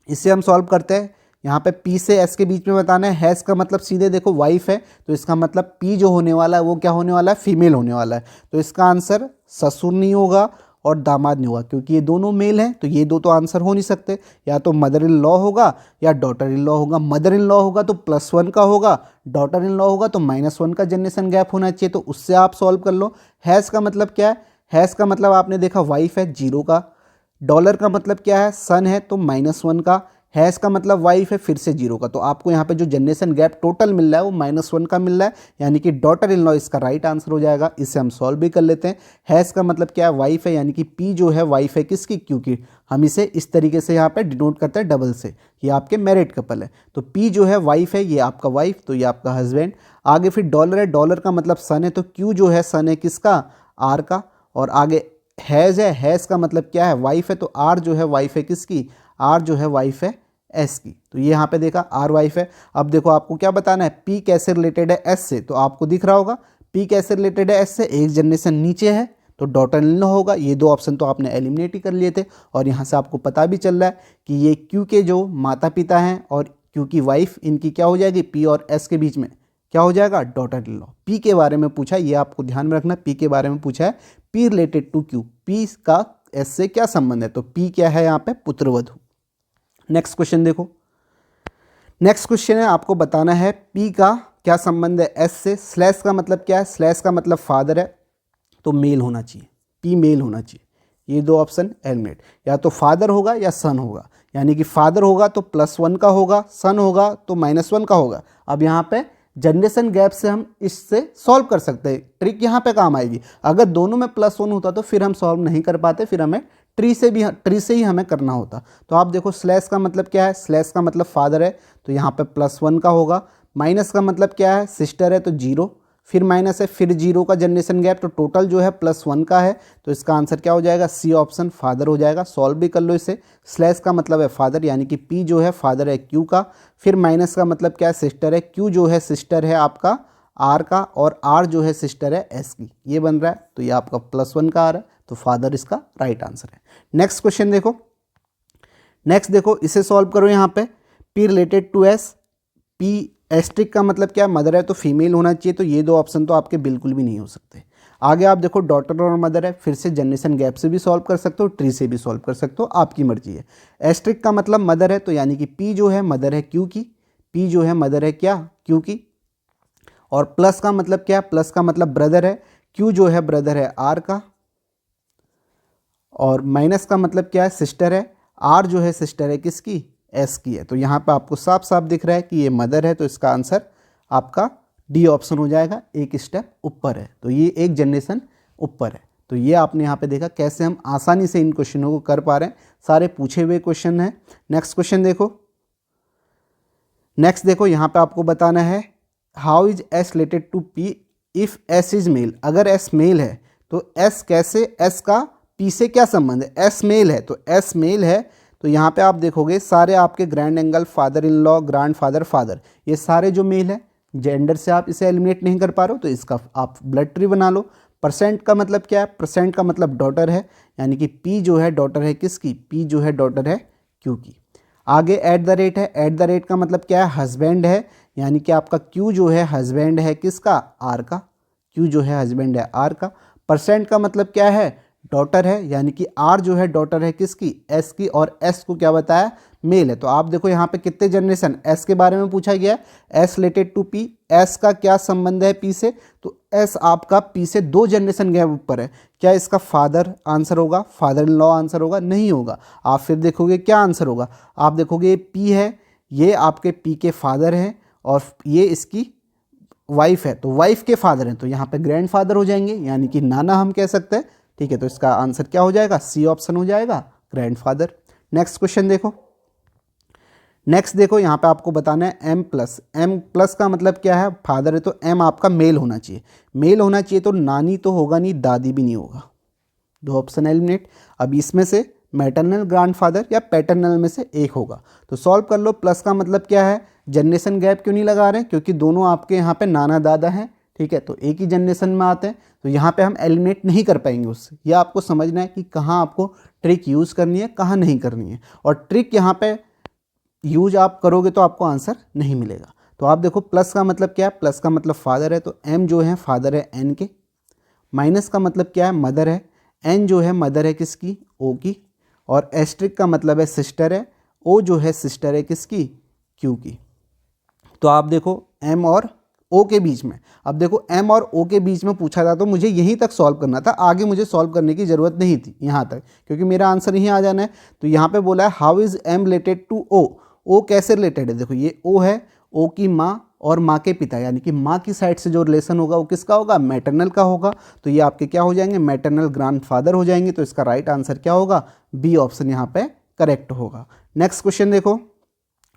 इसे हम सॉल्व करते हैं। यहाँ पे पी से एस के बीच में बताना है, हैज़ का मतलब सीधे देखो वाइफ है, तो इसका मतलब पी जो होने वाला है वो क्या होने वाला है, फीमेल होने वाला है। तो इसका आंसर ससुर नहीं होगा और दामाद नहीं होगा, क्योंकि ये दोनों मेल हैं, तो ये दो तो आंसर हो नहीं सकते। या तो मदर इन लॉ होगा या डॉटर इन लॉ होगा। मदर इन लॉ होगा तो +1 का होगा, डॉटर इन लॉ होगा तो -1 का जनरेशन गैप होना चाहिए, तो उससे आप सॉल्व कर लो। हैज़ का मतलब क्या है, हैज़ का मतलब आपने देखा वाइफ है 0 का, डॉलर का मतलब क्या है, सन है तो -1 का, हैज़ का मतलब वाइफ है फिर से 0 का। तो आपको यहाँ पे जो जनरेशन गैप टोटल मिल रहा है वो -1 का मिल रहा है, यानी कि डॉटर इन लॉ इसका राइट आंसर हो जाएगा। इसे हम सॉल्व भी कर लेते हैं। हैज़ का मतलब क्या है, वाइफ है, यानी कि पी जो है वाइफ है किसकी, क्योंकि हम इसे इस तरीके से यहाँ पे डिनोट करते हैं डबल से, ये आपके मैरिड कपल है। तो पी जो है वाइफ है, ये आपका वाइफ, तो ये आपका हस्बैंड। आगे फिर डॉलर है, डॉलर का मतलब सन है, तो क्यू जो है सन है किसका, आर का। और आगे हैज़ है, हैज़ का मतलब क्या है, वाइफ है, तो आर जो है वाइफ है किसकी, आर जो है वाइफ है एस की। तो ये यहाँ पे देखा आर वाइफ है। अब देखो आपको क्या बताना है, पी कैसे रिलेटेड है एस से, तो आपको दिख रहा होगा पी कैसे रिलेटेड है एस से, एक जनरेशन नीचे है तो डॉटर इन लॉ होगा। ये दो ऑप्शन तो आपने एलिमिनेट ही कर लिए थे, और यहाँ से आपको पता भी चल रहा है कि ये क्यू के जो माता पिता हैं और क्यू की वाइफ, इनकी क्या हो जाएगी, पी और एस के बीच में क्या हो जाएगा, डॉटर इन लॉ। पी के बारे में पूछा, ये आपको ध्यान में रखना, पी के बारे में पूछा है, P related to Q, P का एस से क्या संबंध है, तो पी क्या है यहाँ पे, पुत्रवधु। नेक्स्ट क्वेश्चन देखो, नेक्स्ट क्वेश्चन है आपको बताना है पी का क्या संबंध है एस से। स्लैश का मतलब क्या है, स्लैश का मतलब फादर है तो मेल होना चाहिए, पी मेल होना चाहिए। ये दो ऑप्शन एलिमिनेट, या तो फादर होगा या सन होगा, यानी कि फादर होगा तो +1 का होगा, सन होगा तो -1 का होगा। अब यहाँ पे जनरेशन गैप से हम इससे सॉल्व कर सकते हैं, ट्रिक यहाँ पे काम आएगी। अगर दोनों में +1 होता तो फिर हम सॉल्व नहीं कर पाते, फिर हमें ट्री से ही हमें करना होता। तो आप देखो स्लैश का मतलब क्या है, स्लैश का मतलब फादर है तो यहाँ पे +1 का होगा। माइनस का मतलब क्या है, सिस्टर है तो 0, फिर माइनस है फिर 0 का जनरेशन गैप, तो टोटल जो है +1 का है। तो इसका आंसर क्या हो जाएगा, सी ऑप्शन फादर हो जाएगा। सॉल्व भी कर लो इसे। स्लैश का मतलब है फादर, यानी कि पी जो है फादर है क्यू का, फिर माइनस का मतलब क्या है, सिस्टर है, क्यू जो है सिस्टर है आपका आर का, और आर जो है सिस्टर है एस की। ये बन रहा है, तो ये आपका +1 का आ रहा है, तो फादर इसका राइट आंसर है। नेक्स्ट क्वेश्चन देखो, नेक्स्ट देखो इसे सॉल्व करो। यहाँ पे P related to S, P asterisk का मतलब क्या है, मदर है तो फीमेल होना चाहिए, तो ये दो ऑप्शन तो आपके बिल्कुल भी नहीं हो सकते। आगे आप देखो डॉटर और मदर है, फिर से जनरेशन गैप से भी सॉल्व कर सकते हो, ट्री से भी सॉल्व कर सकते हो, आपकी मर्जी है। एस्ट्रिक का मतलब मदर है, तो यानी कि पी जो है मदर है क्यू की, पी जो है मदर है क्या, क्यू की। और प्लस का मतलब क्या है, प्लस का मतलब ब्रदर है, क्यू जो है ब्रदर है आर का। और माइनस का मतलब क्या है, सिस्टर है, आर जो है सिस्टर है किसकी, एस की है। तो यहाँ पे आपको साफ साफ दिख रहा है कि ये मदर है, तो इसका आंसर आपका डी ऑप्शन हो जाएगा, एक स्टेप ऊपर है, तो ये एक जनरेशन ऊपर है। तो ये आपने यहाँ पे देखा कैसे हम आसानी से इन क्वेश्चनों को कर पा रहे हैं, सारे पूछे हुए क्वेश्चन हैं। नेक्स्ट क्वेश्चन देखो, नेक्स्ट देखो यहाँ पे आपको बताना है how is S related to P if S is male. अगर एस मेल है तो एस कैसे, एस का पी से क्या संबंध है, एस मेल है, तो एस मेल है तो यहाँ पे आप देखोगे सारे आपके grand angle, father in law, grand father, father, ये सारे जो मेल है, जेंडर से आप इसे एलिमिनेट नहीं कर पा रहे हो, तो इसका आप ब्लड ट्री बना लो। परसेंट का मतलब क्या है, परसेंट का मतलब डॉटर है, यानी कि पी जो है डॉटर है किसकी, पी जो है डॉटर है क्यू की। आगे एट द रेट है, एट द रेट का मतलब क्या है, हस्बैंड है, यानी कि आपका क्यू जो है हस्बैंड है किसका, आर का, क्यू जो है हस्बैंड है आर का। परसेंट का मतलब क्या है, डॉटर है, यानी कि आर जो है डॉटर है किसकी, एस की, और एस को क्या बताया, मेल है। तो आप देखो यहाँ पे कितने जनरेशन, एस के बारे में पूछा गया है, S related to P, S का क्या संबंध है पी से, तो एस आपका पी से 2 जनरेशन गैप ऊपर है। क्या इसका फादर आंसर होगा, फादर इन लॉ आंसर होगा, नहीं होगा। आप फिर देखोगे क्या आंसर होगा, आप देखोगे ये पी है, ये आपके पी के फादर हैं, और ये इसकी वाइफ है, तो वाइफ के फादर हैं, तो यहाँ पे ग्रैंड फादर हो जाएंगे, यानी कि नाना हम कह सकते हैं। ठीक है, तो इसका आंसर क्या हो जाएगा, सी ऑप्शन हो जाएगा, ग्रैंड फादर। नेक्स्ट क्वेश्चन देखो, नेक्स्ट देखो यहाँ पे आपको बताना है एम प्लस, एम प्लस का मतलब क्या है, फादर है तो एम आपका मेल होना चाहिए, मेल होना चाहिए, तो नानी तो होगा नहीं, दादी भी नहीं होगा, 2 ऑप्शन एलिमिनेट। अब इसमें से मैटरनल ग्रैंडफादर या पैटर्नल में से एक होगा, तो सॉल्व कर लो। प्लस का मतलब क्या है, जनरेशन गैप क्यों नहीं लगा रहे हैं, क्योंकि दोनों आपके यहाँ पे नाना दादा हैं, ठीक है, तो एक ही जनरेशन में आते हैं, तो यहाँ पे हम एलिमिनेट नहीं कर पाएंगे उससे। यह आपको समझना है कि कहाँ आपको ट्रिक यूज़ करनी है, कहाँ नहीं करनी है, और ट्रिक यहाँ पे यूज आप करोगे तो आपको आंसर नहीं मिलेगा। तो आप देखो प्लस का मतलब क्या है, प्लस का मतलब फादर है, तो एम जो है फादर है एन के। माइनस का मतलब क्या है, मदर है, एन जो है मदर है किसकी, ओ की, और एस्ट्रिक का मतलब है सिस्टर है, ओ जो है सिस्टर है किसकी, क्यू की। तो आप देखो एम और ओ के बीच में, अब देखो एम और ओ के बीच में पूछा था, तो मुझे यहीं तक सॉल्व करना था, आगे मुझे सॉल्व करने की ज़रूरत नहीं थी यहाँ तक, क्योंकि मेरा आंसर यहीं आ जाना है। तो यहाँ पे बोला है how is M related to O, O कैसे रिलेटेड है, देखो ये ओ है, ओ की माँ और माँ के पिता, यानी कि माँ की साइड से जो रिलेशन होगा वो किसका होगा, मैटरनल का होगा, तो ये आपके क्या हो जाएंगे, मैटरनल ग्रैंडफादर हो जाएंगे। तो इसका राइट आंसर क्या होगा, बी ऑप्शन यहाँ पे करेक्ट होगा। नेक्स्ट क्वेश्चन देखो,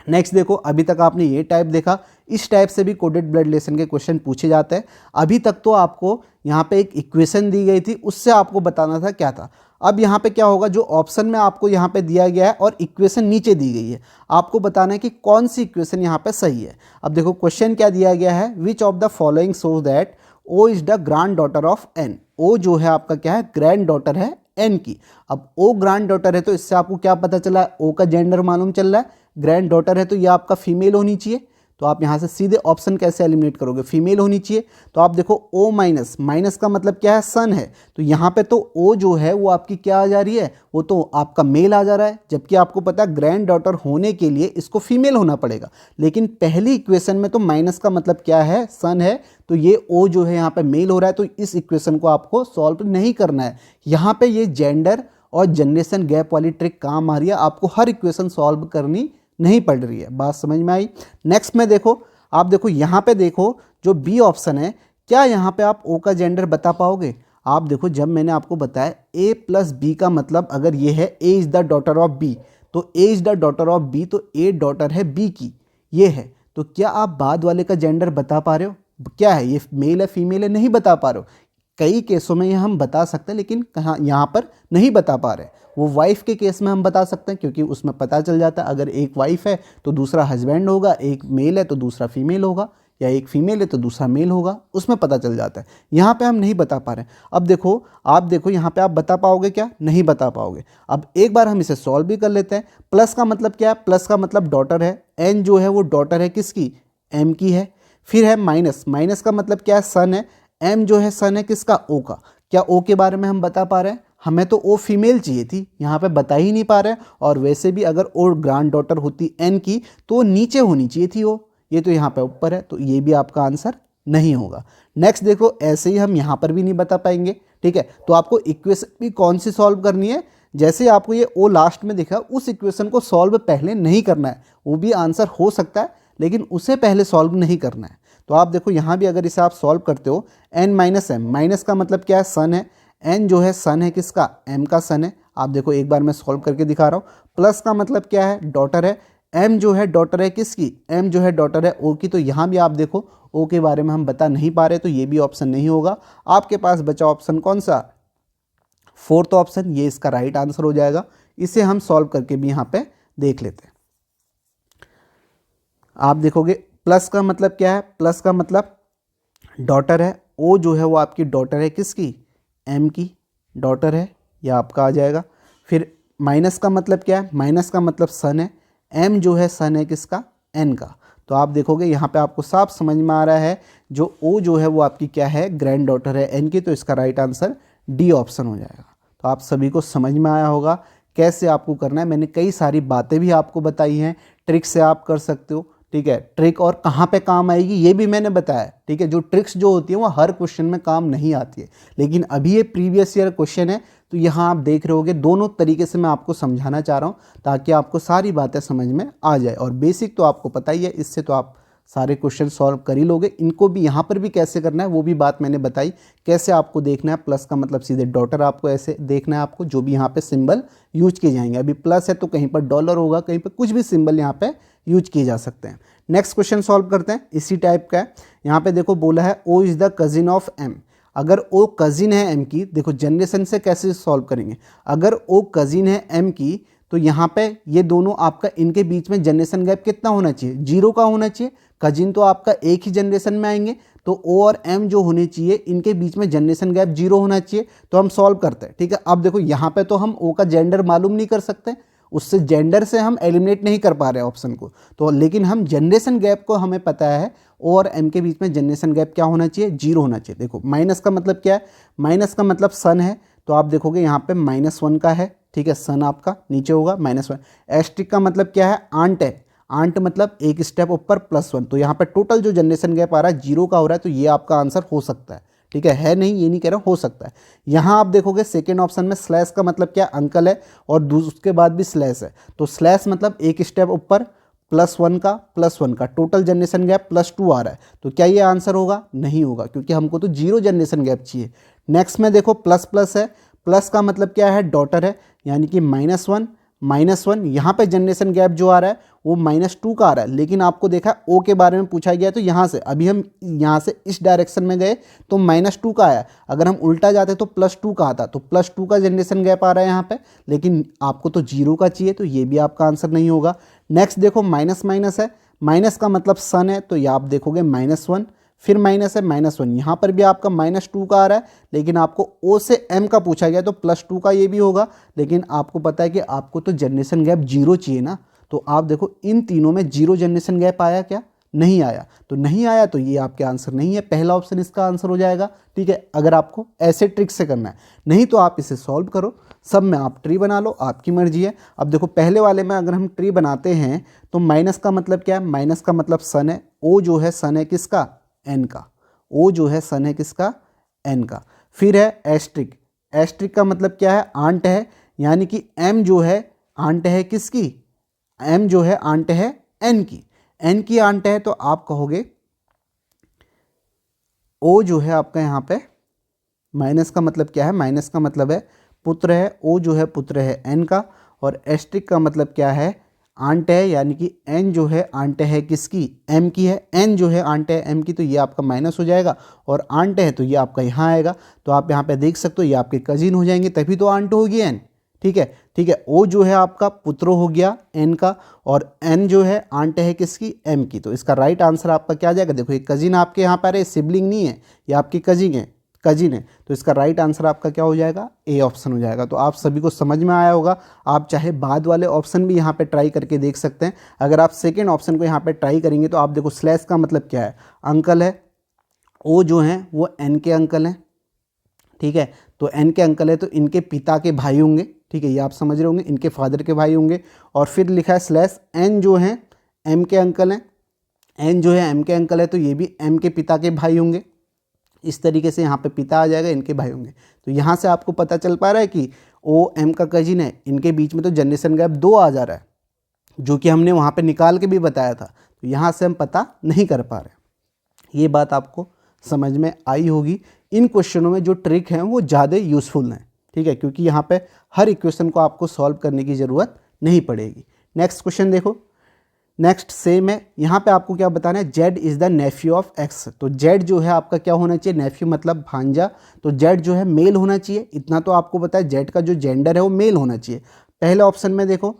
नेक्स्ट देखो, अभी तक आपने ये टाइप देखा, इस टाइप से भी कोडेड ब्लड रिलेशन के क्वेश्चन पूछे जाते हैं। अभी तक तो आपको यहाँ पे एक इक्वेशन दी गई थी, उससे आपको बताना था क्या था। अब यहाँ पे क्या होगा, जो ऑप्शन में आपको यहाँ पे दिया गया है और इक्वेशन नीचे दी गई है, आपको बताना है कि कौन सी इक्वेशन यहाँ पे सही है। अब देखो क्वेश्चन क्या दिया गया है, which of the following shows that O is the granddaughter of N, O जो है आपका क्या है, ग्रैंड डॉटर है एन की। अब ओ ग्रैंड डॉटर है, तो इससे आपको क्या पता चला, ओ का जेंडर मालूम चल रहा है, ग्रैंड डॉटर है तो ये आपका फीमेल होनी चाहिए, तो आप यहाँ से सीधे ऑप्शन कैसे एलिमिनेट करोगे, फीमेल होनी चाहिए। तो आप देखो ओ माइनस, माइनस का मतलब क्या है, सन है, तो यहाँ पे तो ओ जो है वो आपकी क्या आ जा रही है, वो तो आपका मेल आ जा रहा है, जबकि आपको पता है ग्रैंड डॉटर होने के लिए इसको फीमेल होना पड़ेगा। लेकिन पहली इक्वेशन में तो माइनस का मतलब क्या है, सन है, तो ये ओ जो है यहाँ पे मेल हो रहा है, तो इस इक्वेशन को आपको सॉल्व नहीं करना है। यहाँ पे ये जेंडर और जनरेशन गैप वाली ट्रिक काम आ रही है, आपको हर इक्वेशन सॉल्व करनी नहीं पड़ रही है। बात समझ में आई। नेक्स्ट में देखो, आप देखो यहाँ पे देखो जो बी ऑप्शन है, क्या यहाँ पे आप ओ का जेंडर बता पाओगे। आप देखो जब मैंने आपको बताया ए प्लस बी का मतलब अगर ये है A is the daughter of B, तो A is the daughter of B, तो ए डॉटर है बी की, ये है, तो क्या आप बाद वाले का जेंडर बता पा रहे हो, क्या है ये मेल है फीमेल है, नहीं बता पा रहे हो। कई केसों में ये हम बता सकते हैं, लेकिन कहाँ यहाँ पर नहीं बता पा रहे। वो वाइफ के केस में हम बता सकते हैं, क्योंकि उसमें पता चल जाता है अगर एक वाइफ है तो दूसरा हस्बैंड होगा, एक मेल है तो दूसरा फीमेल होगा, या एक फीमेल है तो दूसरा मेल होगा, उसमें पता चल जाता है। यहाँ पे हम नहीं बता पा रहे। अब देखो, आप देखो यहाँ पे आप बता पाओगे क्या, नहीं बता पाओगे। अब एक बार हम इसे सॉल्व भी कर लेते हैं। प्लस का मतलब क्या है, प्लस का मतलब डॉटर है, एन जो है वो डॉटर है किसकी, एम की है। फिर है माइनस, माइनस का मतलब क्या है, सन है, एम जो है सन है किसका, ओ का। क्या ओ के बारे में हम बता पा रहे हैं, हमें तो ओ फीमेल चाहिए थी, यहाँ पे बता ही नहीं पा रहे। और वैसे भी अगर ओ ग्रैंड डॉटर होती एन की तो वो नीचे होनी चाहिए थी ओ, ये तो यहाँ पे ऊपर है, तो ये भी आपका आंसर नहीं होगा। नेक्स्ट देखो, ऐसे ही हम यहाँ पर भी नहीं बता पाएंगे, ठीक है। तो आपको इक्वेशन भी कौन सी सॉल्व करनी है, जैसे आपको ये ओ लास्ट में दिखा उस इक्वेशन को सॉल्व पहले नहीं करना है, वो भी आंसर हो सकता है लेकिन उसे पहले सॉल्व नहीं करना है। तो आप देखो यहाँ भी अगर इसे आप सॉल्व करते हो, एन माइनस एम, माइनस का मतलब क्या है, सन है, एन जो है सन है किसका, एम का सन है। आप देखो एक बार मैं सॉल्व करके दिखा रहा हूँ। प्लस का मतलब क्या है, डॉटर है, एम जो है डॉटर है किसकी, एम जो है डॉटर है ओ की। तो यहाँ भी आप देखो ओ के बारे में हम बता नहीं पा रहे, तो ये भी ऑप्शन नहीं होगा। आपके पास बचा ऑप्शन कौन सा, फोर्थ ऑप्शन, ये इसका राइट आंसर हो जाएगा। इसे हम सॉल्व करके भी यहाँ पे देख लेते हैं। आप देखोगे प्लस का मतलब क्या है, प्लस का मतलब डॉटर है, ओ जो है वो आपकी डॉटर है किसकी, एम की डॉटर है, यह आपका आ जाएगा। फिर माइनस का मतलब क्या है, माइनस का मतलब सन है, एम जो है सन है किसका, एन का। तो आप देखोगे यहाँ पे आपको साफ समझ में आ रहा है, जो ओ जो है वो आपकी क्या है, ग्रैंड डॉटर है एन की, तो इसका राइट आंसर डी ऑप्शन हो जाएगा। तो आप सभी को समझ में आया होगा कैसे आपको करना है। मैंने कई सारी बातें भी आपको बताई हैं, ट्रिक से आप कर सकते हो, ठीक है। ट्रिक और कहाँ पे काम आएगी ये भी मैंने बताया, ठीक है। जो ट्रिक्स जो होती है वो हर क्वेश्चन में काम नहीं आती है, लेकिन अभी ये प्रीवियस ईयर क्वेश्चन है, तो यहाँ आप देख रहे होगे दोनों तरीके से मैं आपको समझाना चाह रहा हूँ ताकि आपको सारी बातें समझ में आ जाए। और बेसिक तो आपको पता ही है, इससे तो आप सारे क्वेश्चन सॉल्व कर ही लोगे। इनको भी यहाँ पर भी कैसे करना है वो भी बात मैंने बताई, कैसे आपको देखना है। प्लस का मतलब सीधे डॉटर आपको ऐसे देखना है आपको, जो भी यहाँ पे सिंबल यूज किए जाएंगे। अभी प्लस है तो कहीं पर डॉलर होगा, कहीं पर कुछ भी सिंबल यहाँ पे यूज किए जा सकते हैं। नेक्स्ट क्वेश्चन सॉल्व करते हैं, इसी टाइप का है। यहाँ पे देखो बोला है O is the cousin of M. अगर ओ कजिन है एम की, देखो जनरेशन से कैसे सॉल्व करेंगे। अगर ओ कजिन है एम की, तो यहाँ पे ये दोनों आपका, इनके बीच में जनरेशन गैप कितना होना चाहिए, 0 का होना चाहिए। कजिन तो आपका एक ही जनरेशन में आएंगे, तो ओ और एम जो होने चाहिए इनके बीच में जनरेशन गैप 0 होना चाहिए। तो हम सॉल्व करते हैं, ठीक है। अब देखो यहाँ पे तो हम ओ का जेंडर मालूम नहीं कर सकते, उससे जेंडर से हम एलिमिनेट नहीं कर पा रहे ऑप्शन को, तो लेकिन हम जनरेशन गैप को हमें पता है, ओ और एम के बीच में जनरेशन गैप क्या होना चाहिए, 0 होना चाहिए। देखो माइनस का मतलब क्या है, माइनस का मतलब सन है, तो आप देखोगे यहाँ पे -1 का है, ठीक है। सन आपका नीचे होगा -1। एस्ट्रिक का मतलब क्या है, आंट है। आंट मतलब एक स्टेप ऊपर +1, तो यहाँ पे टोटल जो जनरेशन गैप आ रहा है 0 का हो रहा है, तो ये आपका आंसर हो सकता है, ठीक है नहीं, ये नहीं कह रहा, हो सकता है। यहाँ आप देखोगे सेकेंड ऑप्शन में स्लैश का मतलब क्या, अंकल है, और उसके बाद भी स्लैश है, तो स्लैश मतलब एक स्टेप ऊपर +1 का टोटल जनरेशन गैप +2 आ रहा है, तो क्या ये आंसर होगा, नहीं होगा, क्योंकि हमको तो 0 जनरेशन गैप चाहिए। नेक्स्ट में देखो प्लस है, प्लस का मतलब क्या है, डॉटर है, यानी कि -1 यहाँ पे जनरेशन गैप जो आ रहा है वो -2 का आ रहा है, लेकिन आपको देखा ओ के बारे में पूछा गया, तो यहाँ से अभी हम यहाँ से इस डायरेक्शन में गए तो -2 का आया। अगर हम उल्टा जाते तो +2 का आता, तो +2 का जनरेशन गैप आ रहा है यहाँ पे, लेकिन आपको तो 0 का चाहिए, तो ये भी आपका आंसर नहीं होगा। नेक्स्ट देखो माइनस है, माइनस का मतलब सन है, तो ये आप देखोगे -1, फिर माइनस है -1, यहाँ पर भी आपका -2 का आ रहा है, लेकिन आपको ओ से एम का पूछा गया, तो +2 का ये भी होगा, लेकिन आपको पता है कि आपको तो जनरेशन गैप 0 चाहिए ना। तो आप देखो इन तीनों में 0 जनरेशन गैप आया क्या, नहीं आया, तो नहीं आया, तो ये आपके आंसर नहीं है, पहला ऑप्शन इसका आंसर हो जाएगा, ठीक है। अगर आपको ऐसे ट्रिक से करना है, नहीं तो आप इसे सॉल्व करो, सब में आप ट्री बना लो, आपकी मर्जी है। अब देखो पहले वाले में अगर हम ट्री बनाते हैं, तो माइनस का मतलब क्या है, माइनस का मतलब सन है, ओ जो है सन है किसका, एन का, ओ जो है सन है किसका, एन का। फिर है एस्ट्रिक, एस्ट्रिक का मतलब क्या है, आंट है, यानी कि एम जो है आंट है किसकी, एम जो है आंट है एन की, एन की आंट है, तो आप कहोगे ओ जो है आपका यहाँ पे माइनस का मतलब क्या है, माइनस का मतलब है पुत्र है, ओ जो है पुत्र है एन का, और एस्ट्रिक का मतलब क्या है, आंट है, यानी कि एन जो है आंट है किसकी, एम की है, एन जो है आंट है एम की, तो ये आपका माइनस हो जाएगा, और आंट है तो ये आपका यहाँ आएगा, तो आप यहाँ पे देख सकते हो ये आपके कजिन हो जाएंगे, तभी तो आंट होगी एन, ठीक है। ओ जो है आपका पुत्र हो गया एन का, और एन जो है आंट है किसकी, एम की, तो इसका राइट आंसर आपका क्या आ जाएगा। देखो ये कजिन आपके यहाँ पर है, सिबलिंग नहीं है, ये आपकी कजिन है, तो इसका राइट आंसर आपका क्या हो जाएगा, ए ऑप्शन हो जाएगा। तो आप सभी को समझ में आया होगा। आप चाहे बाद वाले ऑप्शन भी यहाँ पे ट्राई करके देख सकते हैं। अगर आप सेकेंड ऑप्शन को यहाँ पे ट्राई करेंगे, तो आप देखो स्लैश का मतलब क्या है, अंकल है, ओ जो हैं वो एन के अंकल हैं, ठीक है। तो एन के अंकल है, तो इनके पिता के भाई होंगे, ठीक है, ये आप समझ रहे होंगे, इनके फादर के भाई होंगे। और फिर लिखा है स्लैश एन जो हैं एम के अंकल हैं, एन जो है एम के अंकल है, तो ये भी एम के पिता के भाई होंगे। इस तरीके से यहाँ पे पिता आ जाएगा, इनके भाई होंगे। तो यहाँ से आपको पता चल पा रहा है कि ओ एम का कजिन है, इनके बीच में तो जनरेशन गैप 2 आ जा रहा है, जो कि हमने वहाँ पे निकाल के भी बताया था, तो यहाँ से हम पता नहीं कर पा रहे। ये बात आपको समझ में आई होगी। इन क्वेश्चनों में जो ट्रिक हैं वो ज़्यादा यूज़फुल हैं, ठीक है, क्योंकि यहाँ पे हर इक्वेशन को आपको सॉल्व करने की ज़रूरत नहीं पड़ेगी। नेक्स्ट क्वेश्चन देखो, नेक्स्ट सेम है, यहाँ पे आपको क्या बताना है, Z is the Neiphiu of x. तो जेड जो है आपका क्या होना चाहिए, नेफ्यू मतलब भांजा, तो जेड जो है मेल होना चाहिए, इतना तो आपको पता है, जेड का जो जेंडर है वो मेल होना चाहिए। पहले ऑप्शन में देखो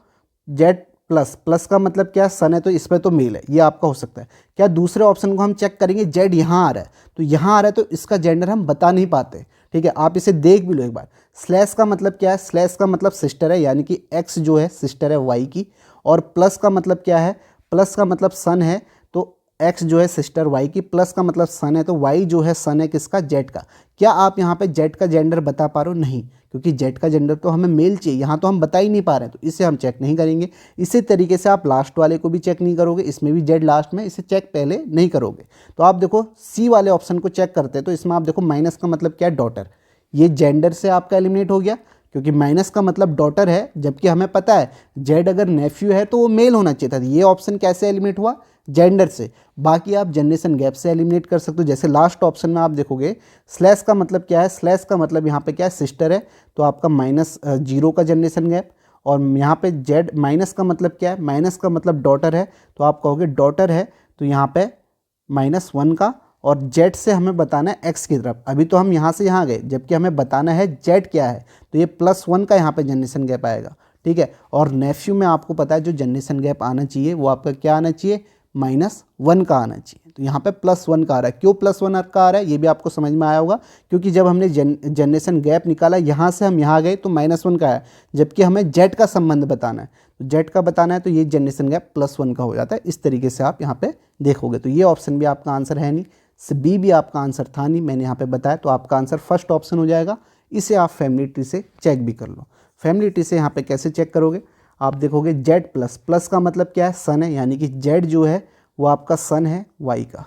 जेड प्लस का मतलब क्या, सन है, तो इसमें तो मेल है, ये आपका हो सकता है। क्या दूसरे ऑप्शन को हम चेक करेंगे, जेड यहाँ आ रहा है, तो यहाँ आ रहा है, तो इसका जेंडर हम बता नहीं पाते, ठीक है। आप इसे देख भी लो एक बार। स्लैश का मतलब क्या है, स्लैश का मतलब सिस्टर है, यानी कि एक्स जो है सिस्टर है वाई की, और प्लस का मतलब क्या है, प्लस का मतलब सन है, तो एक्स जो है सिस्टर वाई की, प्लस का मतलब सन है, तो वाई जो है सन है किसका, जेड का। क्या आप यहाँ पे जेड का जेंडर बता पा रहे हो, नहीं, क्योंकि जेड का जेंडर तो हमें मेल चाहिए, यहाँ तो हम बता ही नहीं पा रहे हैं, तो इसे हम चेक नहीं करेंगे। इसी तरीके से आप लास्ट वाले को भी चेक नहीं करोगे, इसमें भी जेड लास्ट में, इसे चेक पहले नहीं करोगे। तो आप देखो सी वाले ऑप्शन को चेक करते हैं, तो इसमें आप देखो माइनस का मतलब क्या है, डॉटर, ये जेंडर से आपका एलिमिनेट हो गया, क्योंकि माइनस का मतलब डॉटर है, जबकि हमें पता है जेड अगर नेफ्यू है तो वो मेल होना चाहिए था। ये ऑप्शन कैसे एलिमिनेट हुआ, जेंडर से। बाकी आप जनरेशन गैप से एलिमिनेट कर सकते हो, जैसे लास्ट ऑप्शन में आप देखोगे स्लैश का मतलब क्या है, स्लैश का मतलब यहाँ पे क्या है, सिस्टर है, तो आपका -0 का जनरेशन गैप। और यहाँ पे जेड माइनस का मतलब क्या है, माइनस का मतलब डॉटर है, तो आप कहोगे डॉटर है, तो यहाँ पे -1 का। और जेड से हमें बताना है एक्स की तरफ, अभी तो हम यहाँ से यहाँ गए, जबकि हमें बताना है जेड क्या है, तो ये +1 का यहाँ पे जनरेशन गैप आएगा, ठीक है। और नेफ्यू में आपको पता है जो जनरेशन गैप आना चाहिए वो आपका क्या आना चाहिए, -1 का आना चाहिए, तो यहाँ पे +1 का आ रहा है। क्यों +1 का आ रहा है ये भी आपको समझ में आया होगा, क्योंकि जब हमने जनरेशन गैप निकाला, यहाँ से हम यहाँ गए तो -1 का आया, जबकि हमें जेड का संबंध बताना है, तो जेड का बताना है, तो ये जनरेशन गैप +1 का हो जाता है। इस तरीके से आप यहाँ पे देखोगे, तो ये ऑप्शन भी आपका आंसर है नहीं, बी भी आपका आंसर था नहीं, मैंने यहाँ पे बताया, तो आपका आंसर फर्स्ट ऑप्शन हो जाएगा। इसे आप फैमिली ट्री से चेक भी कर लो। फैमिली ट्री से यहाँ पे कैसे चेक करोगे, आप देखोगे जेड प्लस, प्लस का मतलब क्या है, सन है, यानी कि जेड जो है वो आपका सन है वाई का।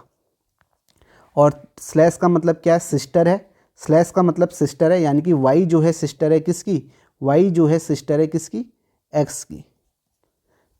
और स्लैश का मतलब क्या है, सिस्टर है, स्लैश का मतलब सिस्टर है, यानी कि वाई जो है सिस्टर है किसकी, वाई जो है सिस्टर है किसकी, एक्स की।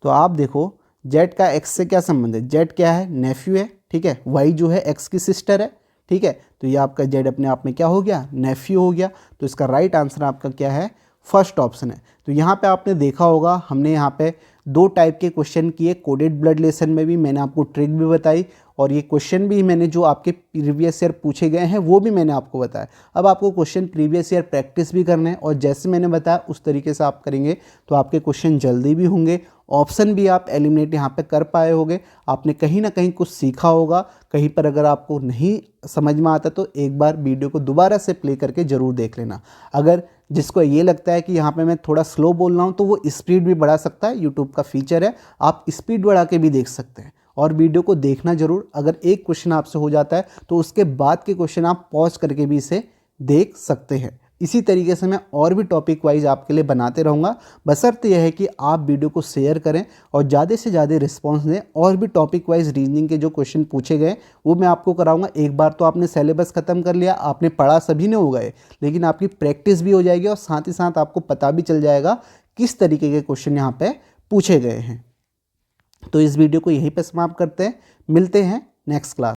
तो आप देखो जेड का एक्स से क्या संबंध है, जेड क्या है, नेफ्यू है, ठीक है, वाई जो है एक्स की सिस्टर है, ठीक है, तो ये आपका जेड अपने आप में क्या हो गया, नेफ्यू हो गया। तो इसका राइट आंसर आपका क्या है, फर्स्ट ऑप्शन है। तो यहाँ पे आपने देखा होगा हमने यहाँ पे 2 टाइप के क्वेश्चन किए, कोडेड ब्लड लेसन में भी मैंने आपको ट्रिक भी बताई, और ये क्वेश्चन भी मैंने जो आपके प्रीवियस ईयर पूछे गए हैं वो भी मैंने आपको बताया। अब आपको क्वेश्चन प्रीवियस ईयर प्रैक्टिस भी करना है, और जैसे मैंने बताया उस तरीके से आप करेंगे तो आपके क्वेश्चन जल्दी भी होंगे, ऑप्शन भी आप एलिमिनेट यहाँ पे कर पाए होगे। आपने कहीं ना कहीं कुछ सीखा होगा, कहीं पर अगर आपको नहीं समझ में आता तो एक बार वीडियो को दोबारा से प्ले करके ज़रूर देख लेना। अगर जिसको ये लगता है कि यहाँ पे मैं थोड़ा स्लो बोल रहा हूँ तो वो स्पीड भी बढ़ा सकता है, यूट्यूब का फीचर है, आप स्पीड बढ़ा के भी देख सकते हैं। और वीडियो को देखना जरूर, अगर एक क्वेश्चन आपसे हो जाता है तो उसके बाद के क्वेश्चन आप पॉज करके भी इसे देख सकते हैं। इसी तरीके से मैं और भी टॉपिक वाइज आपके लिए बनाते रहूँगा, बशर्ते यह है कि आप वीडियो को शेयर करें और ज़्यादा से ज़्यादा रिस्पांस दें। और भी टॉपिक वाइज रीजनिंग के जो क्वेश्चन पूछे गए वो मैं आपको कराऊंगा। एक बार तो आपने सिलेबस ख़त्म कर लिया, आपने पढ़ा सभी ने हो गए, लेकिन आपकी प्रैक्टिस भी हो जाएगी और साथ ही साथ आपको पता भी चल जाएगा किस तरीके के क्वेश्चन यहाँ पर पूछे गए हैं। तो इस वीडियो को यहीं पर समाप्त करते हैं, मिलते हैं नेक्स्ट क्लास।